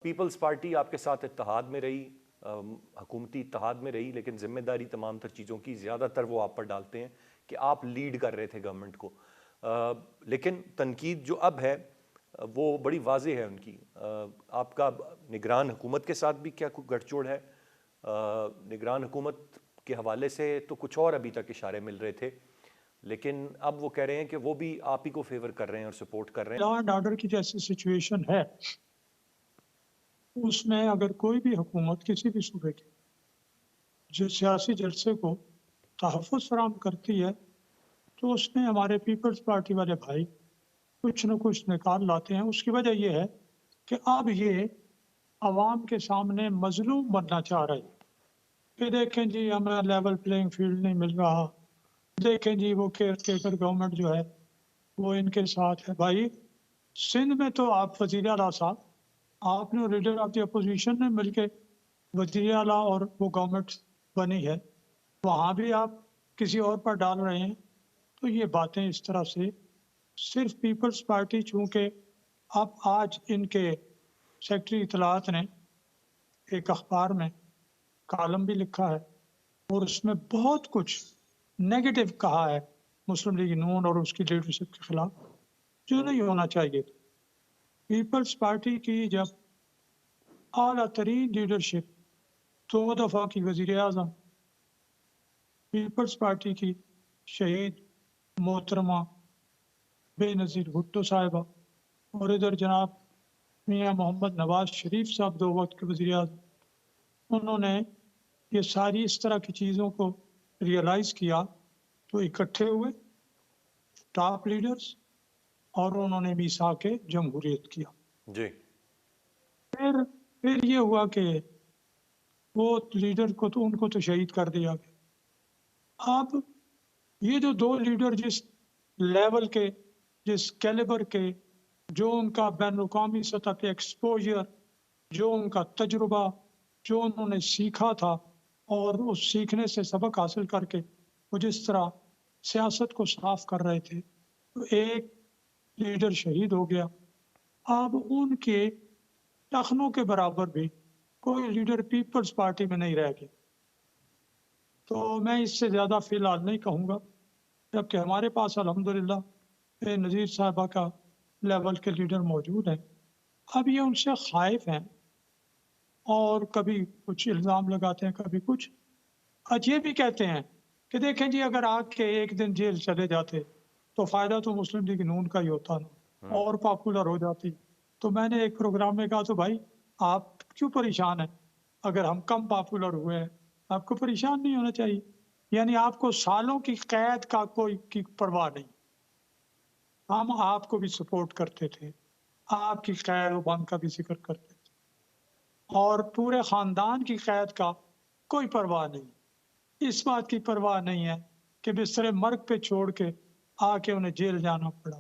Peoples party آپ کے ساتھ اتحاد میں رہی، حکومتی اتحاد میں رہی، لیکن ذمہ داری تمام تر چیزوں کی زیادہ تر وہ آپ پر ڈالتے ہیں کہ آپ لیڈ کر رہے تھے گورنمنٹ کو، لیکن تنقید جو اب ہے وہ بڑی واضح ہے ان کی۔ آپ کا نگران حکومت کے ساتھ بھی کیا کوئی گٹھ جوڑ ہے؟ نگران حکومت کے حوالے سے تو کچھ اور ابھی تک اشارے مل رہے تھے، لیکن اب وہ کہہ رہے ہیں کہ وہ بھی آپ ہی کو فیور کر رہے ہیں اور سپورٹ کر رہے ہیں۔ لا اینڈ آرڈر کی جیسی سچویشن ہے اس میں اگر کوئی بھی حکومت کسی بھی صوبے کی جو سیاسی جلسے کو تحفظ فراہم کرتی ہے تو اس میں ہمارے پیپلز پارٹی والے بھائی کچھ نہ کچھ نکال لاتے ہیں۔ اس کی وجہ یہ ہے کہ اب یہ عوام کے سامنے مظلوم بننا چاہ رہے ہیں کہ دیکھیں جی ہمیں لیول پلینگ فیلڈ نہیں مل رہا، دیکھیں جی وہ کیئر ٹیکر گورنمنٹ جو ہے وہ ان کے ساتھ ہے۔ بھائی سندھ میں تو آپ وزیر اعلیٰ صاحب، آپ نے لیڈر آف دی اپوزیشن نے مل کے وزیر اعلیٰ اور وہ گورنمنٹ بنی ہے، وہاں بھی آپ کسی اور پر ڈال رہے ہیں۔ تو یہ باتیں اس طرح سے صرف پیپلز پارٹی، چونکہ اب آج ان کے سیکرٹری اطلاعات نے ایک اخبار میں کالم بھی لکھا ہے اور اس میں بہت کچھ نیگیٹو کہا ہے مسلم لیگ نون اور اس کی لیڈرشپ کے خلاف، جو نہیں ہونا چاہیے تھا۔ پیپلز پارٹی کی جب اعلیٰ ترین لیڈرشپ 2 دفعہ کی وزیر اعظم پیپلز پارٹی کی شہید محترمہ بے نظیر بھٹو صاحبہ اور ادھر جناب میاں محمد نواز شریف صاحب 2 وقت کے وزیر اعظم، انہوں نے یہ ساری اس طرح کی چیزوں کو ریئلائز کیا تو اکٹھے ہوئے ٹاپ لیڈرز اور انہوں نے میثاق جمہوریت کیا۔ جی پھر یہ ہوا کہ وہ لیڈر کو تو ان کو تو شہید کر دیا گیا۔ اب یہ جو 2 لیڈر جس لیول کے، جس کیلیبر کے، جو ان کا بین الاقوامی سطح پہ ایکسپوجر، جو ان کا تجربہ، جو انہوں نے سیکھا تھا اور اس سیکھنے سے سبق حاصل کر کے وہ جس طرح سیاست کو صاف کر رہے تھے، تو ایک لیڈر شہید ہو گیا۔ اب ان کے ٹخنوں کے برابر بھی کوئی لیڈر پیپلز پارٹی میں نہیں رہ گیا۔ تو میں اس سے زیادہ فی الحال نہیں کہوں گا، جبکہ ہمارے پاس الحمدللہ نذیر صاحبہ کا لیول کے لیڈر موجود ہیں۔ اب یہ ان سے خائف ہیں اور کبھی کچھ الزام لگاتے ہیں، کبھی کچھ یہ بھی کہتے ہیں کہ دیکھیں جی اگر آ کے ایک دن جیل چلے جاتے تو فائدہ تو مسلم لیگ نون کا ہی ہوتا نا، اور پاپولر ہو جاتی۔ تو میں نے ایک پروگرام میں کہا تو بھائی آپ کیوں پریشان ہیں؟ اگر ہم کم پاپولر ہوئے ہیں آپ کو پریشان نہیں ہونا چاہیے، یعنی آپ کو سالوں کی قید کا کوئی کی پرواہ نہیں۔ ہم آپ کو بھی سپورٹ کرتے تھے، آپ کی خیر و بند کا بھی ذکر کرتے تھے، اور پورے خاندان کی قید کا کوئی پرواہ نہیں۔ اس بات کی پرواہ نہیں ہے کہ بستر مرگ پہ چھوڑ کے آ کے انہیں جیل جانا پڑا۔